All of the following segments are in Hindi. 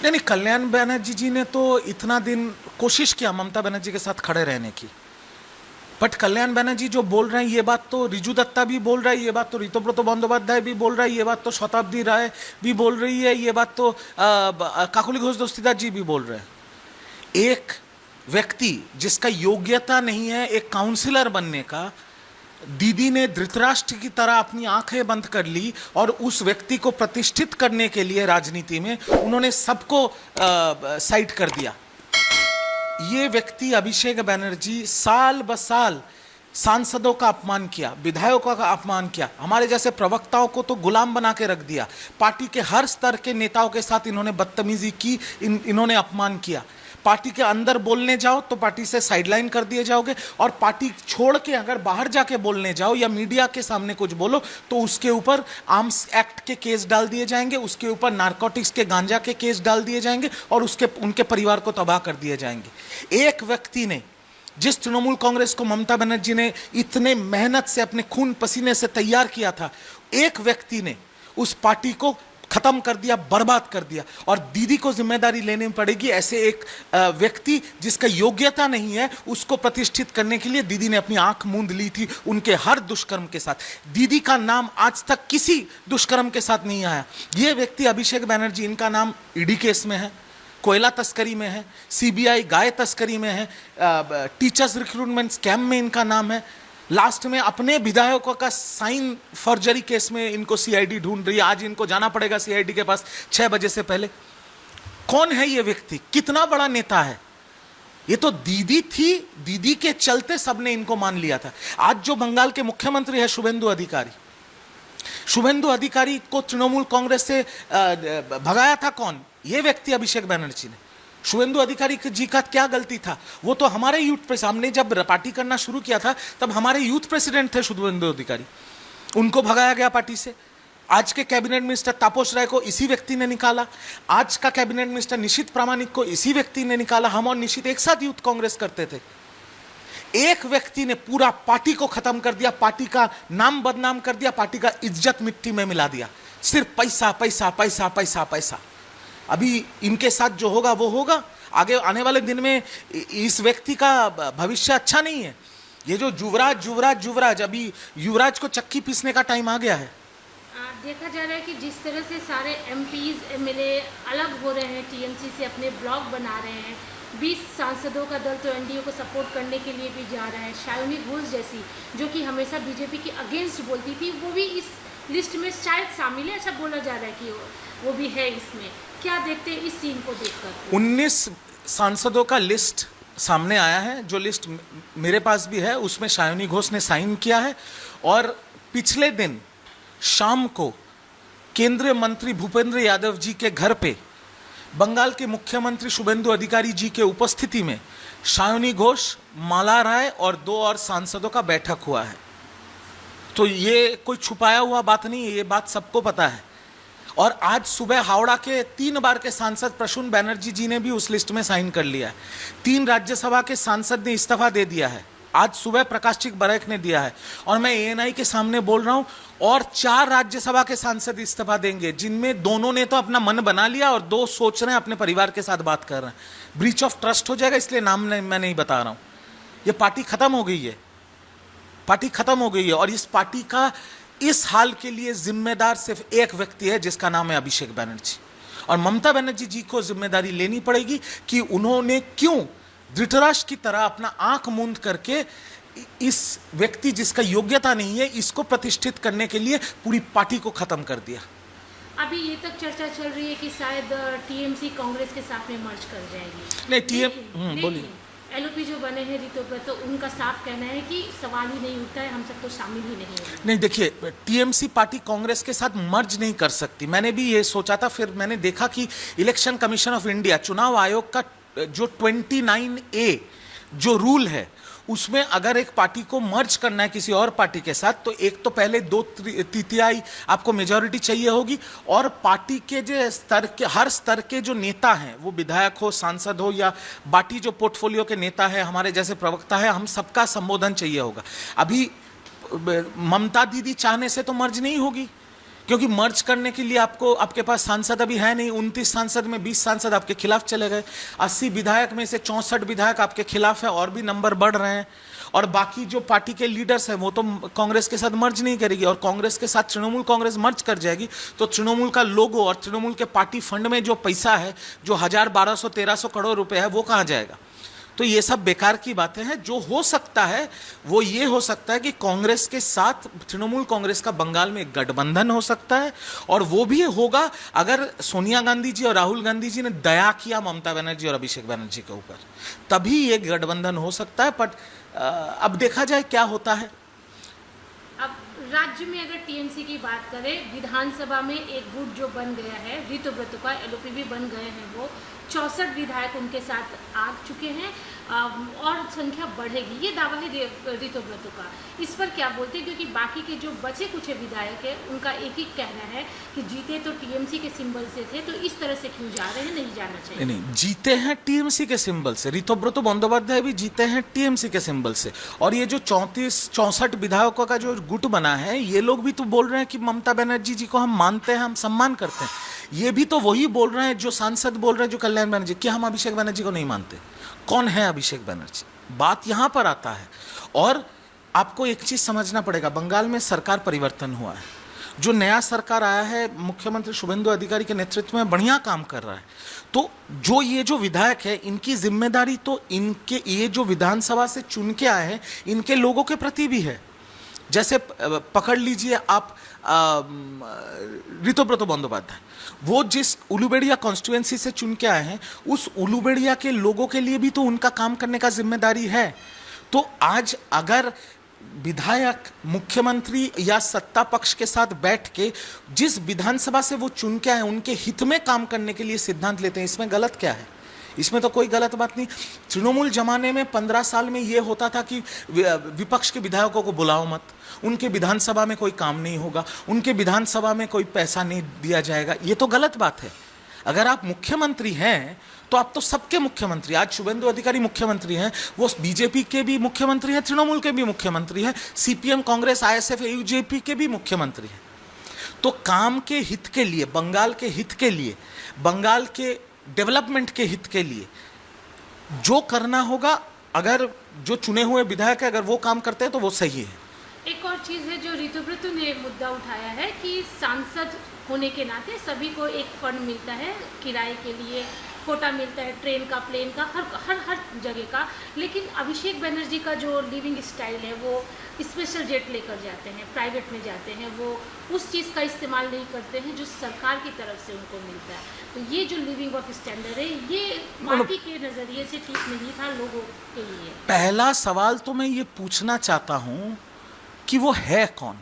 नहीं नहीं, कल्याण बनर्जी जी ने तो इतना दिन कोशिश किया ममता बनर्जी के साथ खड़े रहने की, बट कल्याण बनर्जी जो बोल रहे हैं ये बात तो रिजू दत्ता भी बोल रहा है, ये बात तो ऋतुव्रत बंदोपाध्याय भी बोल रहा है, ये बात तो शताब्दी राय भी बोल रही है, ये बात तो काकुली घोष दस्तीदार जी भी बोल रहे हैं। एक व्यक्ति जिसका योग्यता नहीं है एक काउंसिलर बनने का, दीदी ने धृतराष्ट्र की तरह अपनी आंखें बंद कर ली और उस व्यक्ति को प्रतिष्ठित करने के लिए राजनीति में उन्होंने सबको साइड कर दिया। ये व्यक्ति अभिषेक बनर्जी साल ब साल सांसदों का अपमान किया, विधायकों का अपमान किया, हमारे जैसे प्रवक्ताओं को तो गुलाम बना के रख दिया, पार्टी के हर स्तर के नेताओं के साथ इन्होंने बदतमीजी की, इन्होंने अपमान किया। पार्टी के अंदर बोलने जाओ तो पार्टी से साइडलाइन कर दिए जाओगे, और पार्टी छोड़ के अगर बाहर जाके बोलने जाओ या मीडिया के सामने कुछ बोलो तो उसके ऊपर आर्म्स एक्ट के केस डाल दिए जाएंगे, उसके ऊपर नारकोटिक्स के गांजा के केस डाल दिए जाएंगे और उनके परिवार को तबाह कर दिए जाएंगे। एक व्यक्ति ने, जिस तृणमूल कांग्रेस को ममता बनर्जी ने इतने मेहनत से अपने खून पसीने से तैयार किया था, एक व्यक्ति ने उस पार्टी को खत्म कर दिया, बर्बाद कर दिया, और दीदी को जिम्मेदारी लेनी पड़ेगी। ऐसे एक व्यक्ति जिसका योग्यता नहीं है उसको प्रतिष्ठित करने के लिए दीदी ने अपनी आंख मूंद ली थी उनके हर दुष्कर्म के साथ। दीदी का नाम आज तक किसी दुष्कर्म के साथ नहीं आया। ये व्यक्ति अभिषेक बनर्जी, इनका नाम ईडी केस में है, कोयला तस्करी में है, सीबीआई गाय तस्करी में है, टीचर्स रिक्रूटमेंट स्कैम में इनका नाम है, लास्ट में अपने विधायकों का साइन फॉर्जरी केस में इनको सीआईडी ढूंढ रही है। आज इनको जाना पड़ेगा सीआईडी के पास 6 बजे से पहले। कौन है ये व्यक्ति, कितना बड़ा नेता है? ये तो दीदी थी, दीदी के चलते सबने इनको मान लिया था। आज जो बंगाल के मुख्यमंत्री है शुभेंदु अधिकारी, शुभेंदु अधिकारी को तृणमूल कांग्रेस से भगाया था कौन? ये व्यक्ति अभिषेक बनर्जी ने। शुभेंदु अधिकारी जी का क्या गलती था? वो तो हमारे यूथ प्रेसिडेंट, हमने जब पार्टी करना शुरू किया था तब हमारे यूथ प्रेसिडेंट थे शुभेंदु अधिकारी, उनको भगाया गया पार्टी से। आज के कैबिनेट मिनिस्टर तापस राय को इसी व्यक्ति ने निकाला, आज का कैबिनेट मिनिस्टर निशित प्रामाणिक को इसी व्यक्ति ने निकाला। हम और निशित एक साथ यूथ कांग्रेस करते थे। एक व्यक्ति ने पूरा पार्टी को खत्म कर दिया, पार्टी का नाम बदनाम कर दिया, पार्टी का इज्जत मिट्टी में मिला दिया। सिर्फ पैसा पैसा पैसा पैसा पैसा। अभी इनके साथ जो होगा वो होगा, आगे आने वाले दिन में इस व्यक्ति का भविष्य अच्छा नहीं है। ये जो युवराज अभी युवराज को चक्की पीसने का टाइम आ गया है। देखा जा रहा है कि जिस तरह से सारे एमपीज एमएलए अलग हो रहे हैं, टीएमसी से अपने ब्लॉक बना रहे हैं, 20 सांसदों का दल तो एनडीए को सपोर्ट करने के लिए भी जा रहा है। शायोनी घोष जैसी जो कि हमेशा बीजेपी के अगेंस्ट बोलती थी, वो भी इस लिस्ट में शायद शामिल है, ऐसा बोला जा रहा है कि वो भी है इसमें। क्या देखते हैं इस सीन को देखकर? 19 सांसदों का लिस्ट सामने आया है, जो लिस्ट मेरे पास भी है, उसमें शायोनी घोष ने साइन किया है। और पिछले दिन शाम को केंद्रीय मंत्री भूपेंद्र यादव जी के घर पे बंगाल के मुख्यमंत्री शुभेंदु अधिकारी जी के उपस्थिति में शायोनी घोष, माला राय और 2 और सांसदों का बैठक हुआ है। तो ये कोई छुपाया हुआ बात नहीं है, ये बात सबको पता है। और आज सुबह हावड़ा के 3 बार के सांसद प्रसून बनर्जी जी ने भी उस लिस्ट में साइन कर लिया है। 3 राज्यसभा के सांसद ने इस्तीफा दे दिया है, आज सुबह प्रकाश बरैक ने दिया है। और मैं एएनआई के सामने बोल रहा हूं, और 4 राज्यसभा के सांसद इस्तीफा देंगे, जिनमें दोनों ने तो अपना मन बना लिया और 2 सोच रहे हैं, अपने परिवार के साथ बात कर रहे हैं। ब्रीच ऑफ ट्रस्ट हो जाएगा, इसलिए नाम मैं नहीं बता रहा हूं। ये पार्टी खत्म हो गई है, पार्टी खत्म हो गई है। और इस पार्टी का इस हाल के लिए जिम्मेदार सिर्फ एक व्यक्ति है, जिसका नाम है अभिषेक बनर्जी। और ममता बनर्जी जी को जिम्मेदारी लेनी पड़ेगी कि उन्होंने क्यों धृतराष्ट्र की तरह अपना आंख मूंद करके इस व्यक्ति जिसका योग्यता नहीं है, इसको प्रतिष्ठित करने के लिए पूरी पार्टी को खत्म कर दिया। अभी ये तक चर्चा चल रही है कि शायद टीएमसी कांग्रेस के साथ में मर्ज कर जाएगी। नहीं बोलिए। एलओपी जो बने हैं ऋतुव्रत, तो उनका साफ कहना है कि सवाल ही नहीं उठता है, हम सबको शामिल ही नहीं होगा। नहीं, देखिए, टीएमसी पार्टी कांग्रेस के साथ मर्ज नहीं कर सकती। मैंने भी ये सोचा था, फिर मैंने देखा कि इलेक्शन कमीशन ऑफ इंडिया, चुनाव आयोग का जो 29A जो रूल है, उसमें अगर एक पार्टी को मर्ज करना है किसी और पार्टी के साथ, तो एक तो पहले 2/3 आपको मेजॉरिटी चाहिए होगी, और पार्टी के जो स्तर के, हर स्तर के जो नेता हैं, वो विधायक हो, सांसद हो, या बाकी जो पोर्टफोलियो के नेता है, हमारे जैसे प्रवक्ता है, हम सबका संबोधन चाहिए होगा। अभी ममता दीदी चाहने से तो मर्ज नहीं होगी, क्योंकि मर्ज करने के लिए आपको, आपके पास सांसद अभी है नहीं। 29 सांसद में 20 सांसद आपके खिलाफ चले गए। 80 विधायक में से 64 विधायक आपके खिलाफ है, और भी नंबर बढ़ रहे हैं। और बाकी जो पार्टी के लीडर्स हैं वो तो कांग्रेस के साथ मर्ज नहीं करेगी, और कांग्रेस के साथ तृणमूल कांग्रेस मर्ज कर जाएगी, तो तृणमूल का लोगो और तृणमूल के पार्टी फंड में जो पैसा है, जो 1000, 1200, 1300 करोड़ रुपए है, वो कहाँ जाएगा? तो ये सब बेकार की बातें हैं। जो हो सकता है वो ये हो सकता है कि कांग्रेस के साथ तृणमूल कांग्रेस का बंगाल में एक गठबंधन हो सकता है, और वो भी होगा अगर सोनिया गांधी जी और राहुल गांधी जी ने दया किया ममता बनर्जी और अभिषेक बनर्जी के ऊपर, तभी ये गठबंधन हो सकता है। बट अब देखा जाए क्या होता है। अब राज्य में अगर टीएमसी की बात करें, विधानसभा में एक गुट जो बन गया है ऋतुव्रत का, एलओपी भी बन गए हैं, वो 64 विधायक उनके साथ आ चुके हैं, और संख्या बढ़ेगी, ये दावा है ऋतुव्रत का। इस पर क्या बोलते हैं, क्योंकि बाकी के जो बचे कुछ विधायक हैं उनका एक ही कहना है कि जीते तो टीएमसी के सिंबल से थे, तो इस तरह से क्यों जा रहे हैं, नहीं जाना चाहिए। नहीं, जीते हैं टीएमसी के सिंबल से। ऋतुव्रत बंदोपाध्याय भी जीते हैं टीएमसी के सिंबल से। और ये जो 64 विधायकों का जो गुट बना है, ये लोग भी तो बोल रहे हैं कि ममता बनर्जी जी को हम मानते हैं, हम सम्मान करते हैं। ये भी तो वही बोल रहे हैं जो सांसद बोल रहे हैं, जो कल्याण बनर्जी, कि हम अभिषेक बनर्जी को नहीं मानते। कौन है अभिषेक बनर्जी? बात यहां पर आता है। और आपको एक चीज समझना पड़ेगा, बंगाल में सरकार परिवर्तन हुआ है। जो नया सरकार आया है, मुख्यमंत्री शुभेंदु अधिकारी के नेतृत्व में बढ़िया काम कर रहा है। तो ये जो विधायक है, इनकी जिम्मेदारी तो इनके, ये जो विधानसभा से चुन के आए हैं, इनके लोगों के प्रति भी है। जैसे पकड़ लीजिए आप ऋतुव्रत बंदोपाध्याय, वो जिस उलूबेड़िया कॉन्स्टिट्यूएंसी से चुन के आए हैं, उस उलूबेड़िया के लोगों के लिए भी तो उनका काम करने का जिम्मेदारी है। तो आज अगर विधायक मुख्यमंत्री या सत्ता पक्ष के साथ बैठ के जिस विधानसभा से वो चुन के आए, उनके हित में काम करने के लिए सिद्धांत लेते हैं, इसमें गलत क्या है? इसमें तो कोई गलत बात नहीं। तृणमूल जमाने में 15 साल में ये होता था कि विपक्ष के विधायकों को बुलाओ मत, उनके विधानसभा में कोई काम नहीं होगा, उनके विधानसभा में कोई पैसा नहीं दिया जाएगा। ये तो गलत बात है। अगर आप मुख्यमंत्री हैं तो आप तो सबके मुख्यमंत्री। आज शुभेंदु अधिकारी मुख्यमंत्री हैं, वो बीजेपी के भी मुख्यमंत्री हैं, तृणमूल के भी मुख्यमंत्री हैं, सीपीएम, कांग्रेस, आईएसएफ, यूजेपी के भी मुख्यमंत्री हैं। तो काम के हित के लिए, बंगाल के हित के लिए, बंगाल के डेवलपमेंट के हित के लिए जो करना होगा, अगर जो चुने हुए विधायक है अगर वो काम करते हैं तो वो सही है। एक और चीज़ है जो ऋतुव्रत ने मुद्दा उठाया है कि सांसद होने के नाते सभी को एक फंड मिलता है, किराए के लिए कोटा मिलता है, ट्रेन का, प्लेन का, हर जगह का। लेकिन अभिषेक बनर्जी का जो लिविंग स्टाइल है, वो स्पेशल जेट लेकर जाते हैं, प्राइवेट में जाते हैं, वो उस चीज़ का इस्तेमाल नहीं करते हैं जो सरकार की तरफ से उनको मिलता है। तो ये जो लिविंग ऑफ स्टैंडर्ड है, ये पार्टी के नज़रिए से ठीक नहीं था लोगों के लिए। पहला सवाल तो मैं ये पूछना चाहता हूं कि वो है कौन?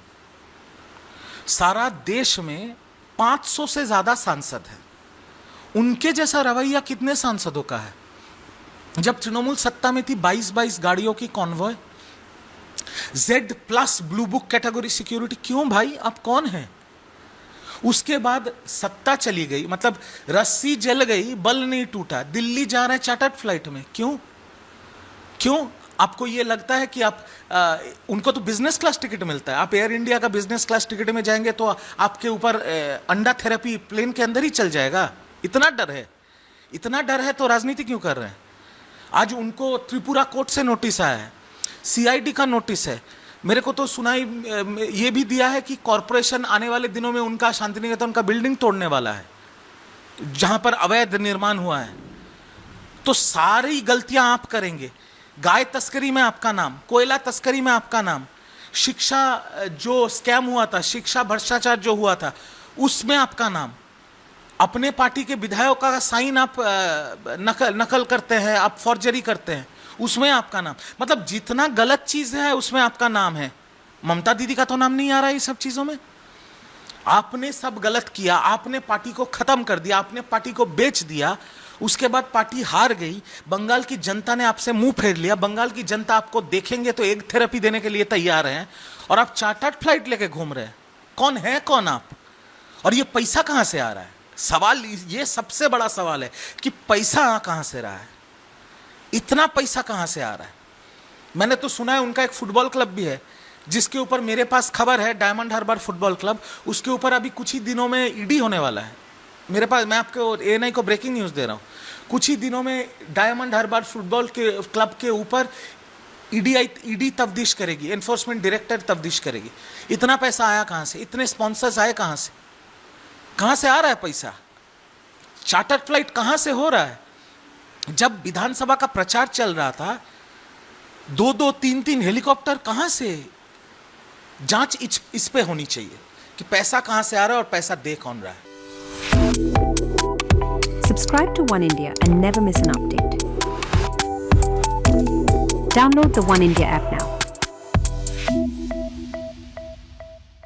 सारा देश में 500 से ज्यादा सांसद हैं। उनके जैसा रवैया कितने सांसदों का है? जब तृणमूल सत्ता में थी, 22 गाड़ियों की convoy, Z+ blue book category security. क्यों भाई, आप कौन हैं? उसके बाद सत्ता चली गई, मतलब रस्सी जल गई, बल नहीं टूटा, दिल्ली जा रहे हैं चार्टर्ड फ्लाइट में। क्यों? आपको ये लगता है कि आप उनको तो बिजनेस क्लास टिकट मिलता है, आप एयर इंडिया का बिजनेस क्लास टिकट में जाएंगे तो आपके ऊपर अंडा थेरेपी प्लेन के अंदर ही चल जाएगा? इतना डर है तो राजनीति क्यों कर रहे हैं? आज उनको त्रिपुरा कोर्ट से नोटिस आया है, सीआईडी का नोटिस है। मेरे को तो सुनाई ये भी दिया है कि कॉरपोरेशन आने वाले दिनों में उनका शांतिनिकेतन का बिल्डिंग तोड़ने वाला है, जहां पर अवैध निर्माण हुआ है। तो सारी गलतियां आप करेंगे। गाय तस्करी में आपका नाम, कोयला तस्करी में आपका नाम, शिक्षा जो स्कैम हुआ था, शिक्षा भ्रष्टाचार जो हुआ था, उसमें आपका नाम, अपने पार्टी के विधायकों का साइन आप नकल करते हैं, आप फॉर्जरी करते हैं, उसमें आपका नाम। मतलब जितना गलत चीज है उसमें आपका नाम है। ममता दीदी का तो नाम नहीं आ रहा है ये सब चीजों में। आपने सब गलत किया, आपने पार्टी को खत्म कर दिया, आपने पार्टी को बेच दिया। उसके बाद पार्टी हार गई, बंगाल की जनता ने आपसे मुंह फेर लिया। बंगाल की जनता आपको देखेंगे तो एक थेरेपी देने के लिए तैयार हैं, और आप चार्टर्ड फ्लाइट लेके घूम रहे हैं। कौन आप? और ये पैसा कहां से आ रहा है? सवाल ये सबसे बड़ा सवाल है कि पैसा कहां से रहा है, इतना पैसा कहां से आ रहा है? मैंने तो सुना है उनका एक फुटबॉल क्लब भी है जिसके ऊपर मेरे पास खबर है, डायमंड हार्बर फुटबॉल क्लब, उसके ऊपर अभी कुछ ही दिनों में ईडी होने वाला है मेरे पास। मैं आपको एएनआई को ब्रेकिंग न्यूज़ दे रहा हूँ, कुछ ही दिनों में डायमंड हार्बर फुटबॉल के क्लब के ऊपर ईडी तफ्तीश करेगी, एनफोर्समेंट डायरेक्टर तफ्तीश करेगी। इतना पैसा आया कहाँ से, इतने स्पॉन्सर्स आए कहाँ से आ रहा है पैसा, चार्टर फ्लाइट कहाँ से हो रहा है। जब विधानसभा का प्रचार चल रहा था, 2-2, 3-3 हेलीकॉप्टर कहाँ से, जांच इस पे होनी चाहिए कि पैसा कहाँ से आ रहा है और पैसा दे कौन रहा है। Subscribe to One India and never miss an update. Download the One India app